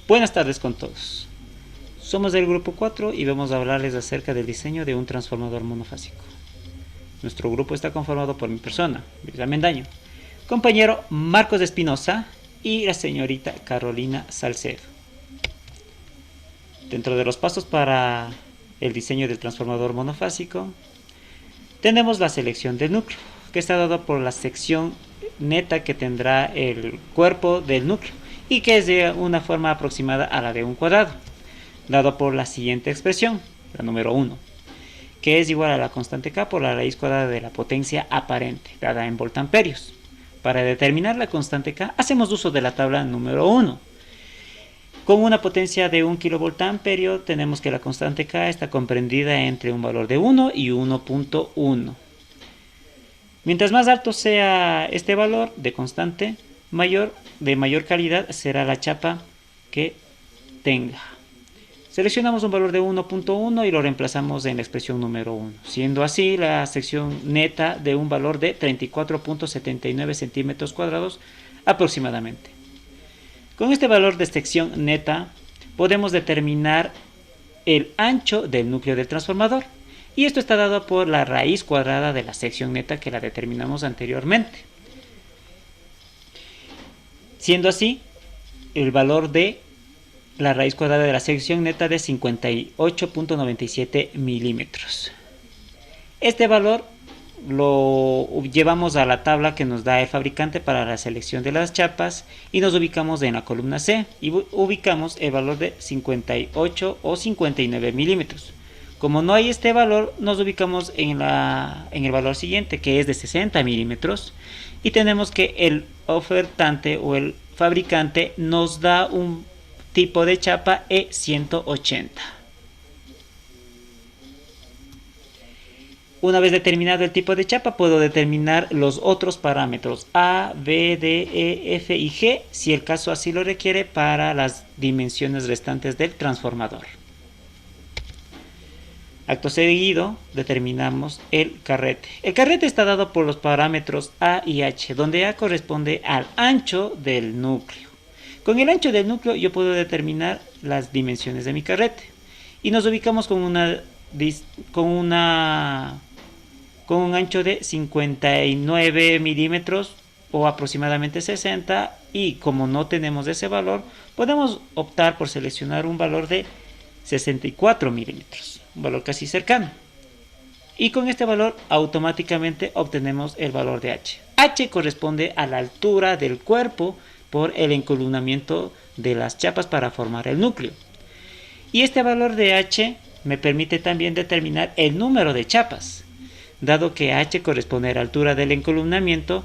Buenas tardes con todos. Somos del grupo 4 y vamos a hablarles acerca del diseño de un transformador monofásico. Nuestro grupo está conformado por mi persona, Luis Mendaño, compañero Marcos Espinosa y la señorita Carolina Salcedo. Dentro de los pasos para el diseño del transformador monofásico, tenemos la selección del núcleo, que está dado por la sección neta que tendrá el cuerpo del núcleo y que es de una forma aproximada a la de un cuadrado, dado por la siguiente expresión, la número 1, que es igual a la constante K por la raíz cuadrada de la potencia aparente, dada en voltamperios. Para determinar la constante K, hacemos uso de la tabla número 1. Con una potencia de 1 kVA, tenemos que la constante K está comprendida entre un valor de 1 y 1.1. Mientras más alto sea este valor de constante, de mayor calidad será la chapa que tenga. Seleccionamos un valor de 1.1 y lo reemplazamos en la expresión número 1, siendo así la sección neta de un valor de 34.79 centímetros cuadrados aproximadamente. Con este valor de sección neta podemos determinar el ancho del núcleo del transformador, y esto está dado por la raíz cuadrada de la sección neta que la determinamos anteriormente. Siendo así, el valor de la raíz cuadrada de la sección neta de 58.97 milímetros. Este valor lo llevamos a la tabla que nos da el fabricante para la selección de las chapas y nos ubicamos en la columna C y ubicamos el valor de 58 o 59 milímetros. Como no hay este valor, nos ubicamos en el valor siguiente, que es de 60 milímetros, y tenemos que el ofertante o el fabricante nos da un tipo de chapa E180. Una vez determinado el tipo de chapa, puedo determinar los otros parámetros A, B, D, E, F y G, si el caso así lo requiere, para las dimensiones restantes del transformador. Acto seguido, determinamos el carrete. El carrete está dado por los parámetros A y H, donde A corresponde al ancho del núcleo. Con el ancho del núcleo yo puedo determinar las dimensiones de mi carrete. Y nos ubicamos con un ancho de 59 milímetros o aproximadamente 60. Y como no tenemos ese valor, podemos optar por seleccionar un valor de 64 milímetros. Un valor casi cercano, y con este valor automáticamente obtenemos el valor de H. H corresponde a la altura del cuerpo por el encolumnamiento de las chapas para formar el núcleo, y este valor de H me permite también determinar el número de chapas. Dado que H corresponde a la altura del encolumnamiento,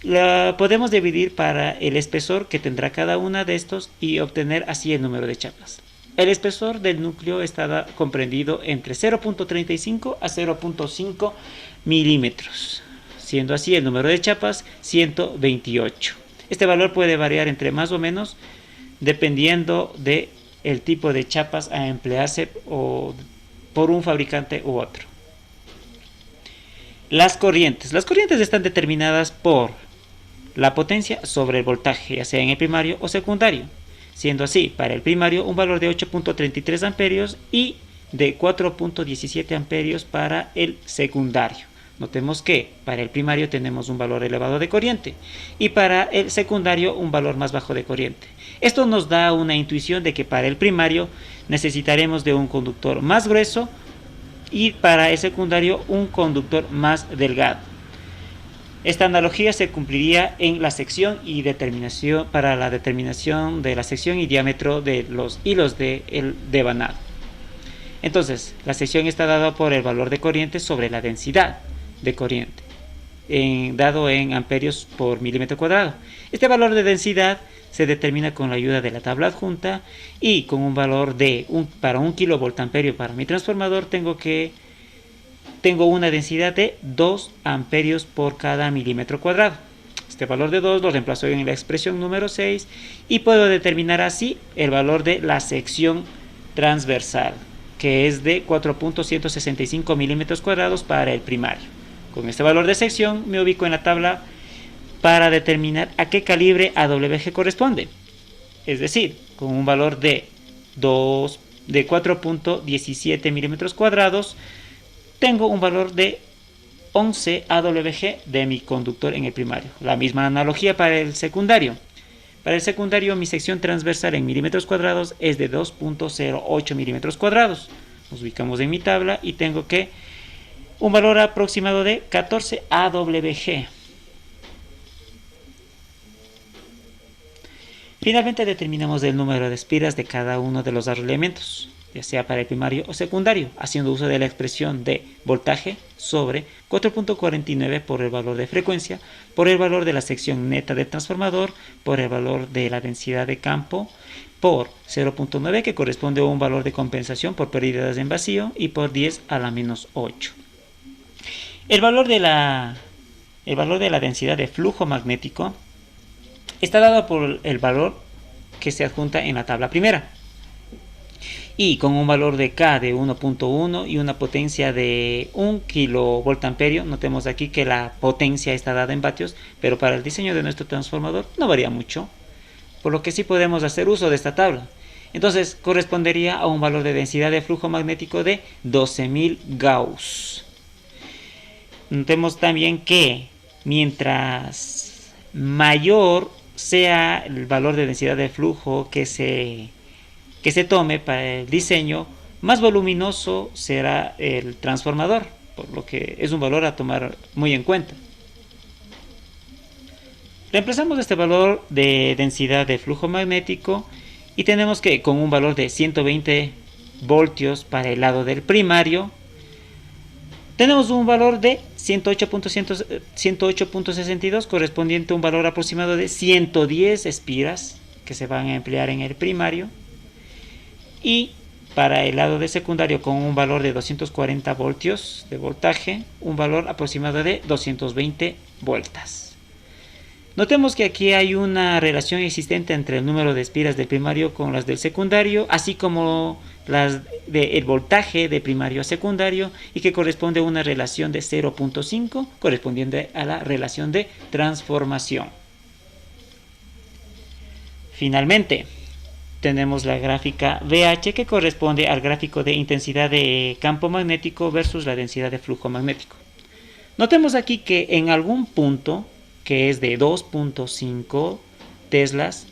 la podemos dividir para el espesor que tendrá cada una de estos y obtener así el número de chapas. El espesor del núcleo está comprendido entre 0.35 a 0.5 milímetros, siendo así el número de chapas 128. Este valor puede variar entre más o menos dependiendo del tipo de chapas a emplearse por un fabricante u otro. Las corrientes están determinadas por la potencia sobre el voltaje, ya sea en el primario o secundario. Siendo así, para el primario un valor de 8.33 amperios y de 4.17 amperios para el secundario. Notemos que para el primario tenemos un valor elevado de corriente y para el secundario un valor más bajo de corriente. Esto nos da una intuición de que para el primario necesitaremos de un conductor más grueso y para el secundario un conductor más delgado. Esta analogía se cumpliría en la sección y determinación para la determinación de la sección y diámetro de los hilos del devanado. Entonces, la sección está dada por el valor de corriente sobre la densidad de corriente, dado en amperios por milímetro cuadrado. Este valor de densidad se determina con la ayuda de la tabla adjunta, y con un valor para 1 kilovoltamperio para mi transformador tengo una densidad de 2 amperios por cada milímetro cuadrado. Este valor de 2 lo reemplazo en la expresión número 6 y puedo determinar así el valor de la sección transversal, que es de 4.165 milímetros cuadrados para el primario. Con este valor de sección me ubico en la tabla para determinar a qué calibre AWG corresponde. es decir, con un valor de 4.17 milímetros cuadrados, tengo un valor de 11 AWG de mi conductor en el primario. La misma analogía para el secundario. Para el secundario, mi sección transversal en milímetros cuadrados es de 2.08 milímetros cuadrados. Nos ubicamos en mi tabla y tengo que un valor aproximado de 14 AWG. Finalmente determinamos el número de espiras de cada uno de los elementos, ya sea para el primario o secundario, haciendo uso de la expresión de voltaje sobre 4.49 por el valor de frecuencia, por el valor de la sección neta del transformador, por el valor de la densidad de campo, por 0.9 que corresponde a un valor de compensación por pérdidas en vacío y por 10 a la menos 8. El valor de la densidad de flujo magnético está dado por el valor que se adjunta en la tabla primera. Y con un valor de K de 1.1 y una potencia de 1 kVA. Notemos aquí que la potencia está dada en vatios, pero para el diseño de nuestro transformador no varía mucho, por lo que sí podemos hacer uso de esta tabla. Entonces correspondería a un valor de densidad de flujo magnético de 12.000 Gauss. Notemos también que mientras mayor sea el valor de densidad de flujo que se tome para el diseño, más voluminoso será el transformador, por lo que es un valor a tomar muy en cuenta. Reemplazamos este valor de densidad de flujo magnético y tenemos que con un valor de 120 voltios para el lado del primario, tenemos un valor de 108.62 correspondiente a un valor aproximado de 110 espiras que se van a emplear en el primario. Y para el lado de secundario, con un valor de 240 voltios de voltaje, un valor aproximado de 220 vueltas. Notemos que aquí hay una relación existente entre el número de espiras del primario con las del secundario, así como las del voltaje de primario a secundario, y que corresponde a una relación de 0.5 correspondiente a la relación de transformación. Finalmente, tenemos la gráfica VH que corresponde al gráfico de intensidad de campo magnético versus la densidad de flujo magnético. Notemos aquí que en algún punto, que es de 2.5 teslas,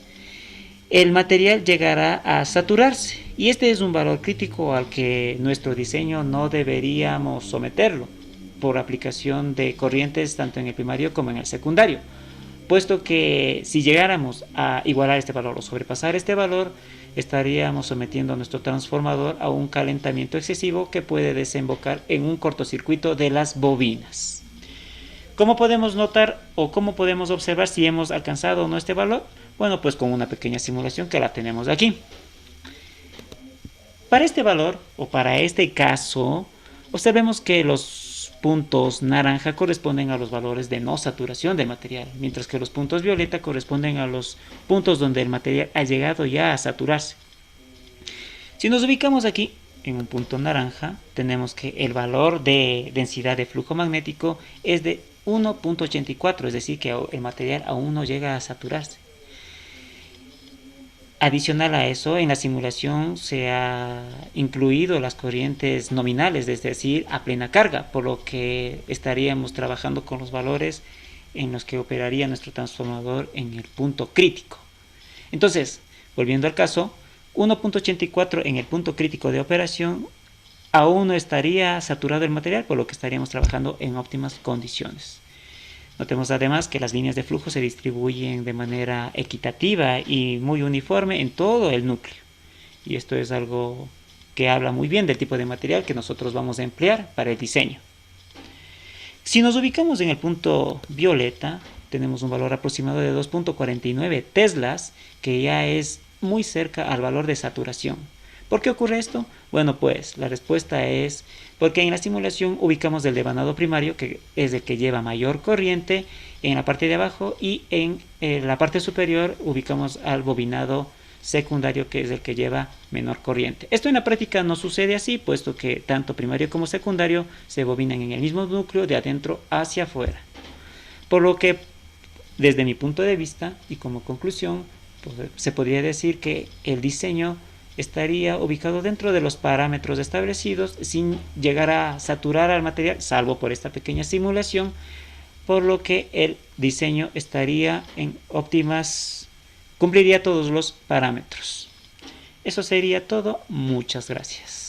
el material llegará a saturarse, y este es un valor crítico al que nuestro diseño no deberíamos someterlo por aplicación de corrientes tanto en el primario como en el secundario, puesto que si llegáramos a igualar este valor o sobrepasar este valor, estaríamos sometiendo a nuestro transformador a un calentamiento excesivo que puede desembocar en un cortocircuito de las bobinas. ¿Cómo podemos notar o cómo podemos observar si hemos alcanzado o no este valor? Bueno, pues con una pequeña simulación que la tenemos aquí. Para este valor, o para este caso, observemos que los puntos naranja corresponden a los valores de no saturación del material, mientras que los puntos violeta corresponden a los puntos donde el material ha llegado ya a saturarse. Si nos ubicamos aquí en un punto naranja, tenemos que el valor de densidad de flujo magnético es de 1.84, es decir, que el material aún no llega a saturarse. Adicional a eso, en la simulación se ha incluido las corrientes nominales, es decir, a plena carga, por lo que estaríamos trabajando con los valores en los que operaría nuestro transformador en el punto crítico. Entonces, volviendo al caso, 1.84 en el punto crítico de operación, aún no estaría saturado el material, por lo que estaríamos trabajando en óptimas condiciones. Notemos además que las líneas de flujo se distribuyen de manera equitativa y muy uniforme en todo el núcleo. Y esto es algo que habla muy bien del tipo de material que nosotros vamos a emplear para el diseño. Si nos ubicamos en el punto violeta, tenemos un valor aproximado de 2.49 teslas, que ya es muy cerca al valor de saturación. ¿Por qué ocurre esto? Bueno, pues la respuesta es porque en la simulación ubicamos el devanado primario, que es el que lleva mayor corriente, en la parte de abajo, y en la parte superior ubicamos al bobinado secundario, que es el que lleva menor corriente. Esto en la práctica no sucede así, puesto que tanto primario como secundario se bobinan en el mismo núcleo de adentro hacia afuera. Por lo que, desde mi punto de vista y como conclusión, se podría decir que el diseño estaría ubicado dentro de los parámetros establecidos sin llegar a saturar al material, salvo por esta pequeña simulación, por lo que el diseño estaría en óptimas, cumpliría todos los parámetros. Eso sería todo, muchas gracias.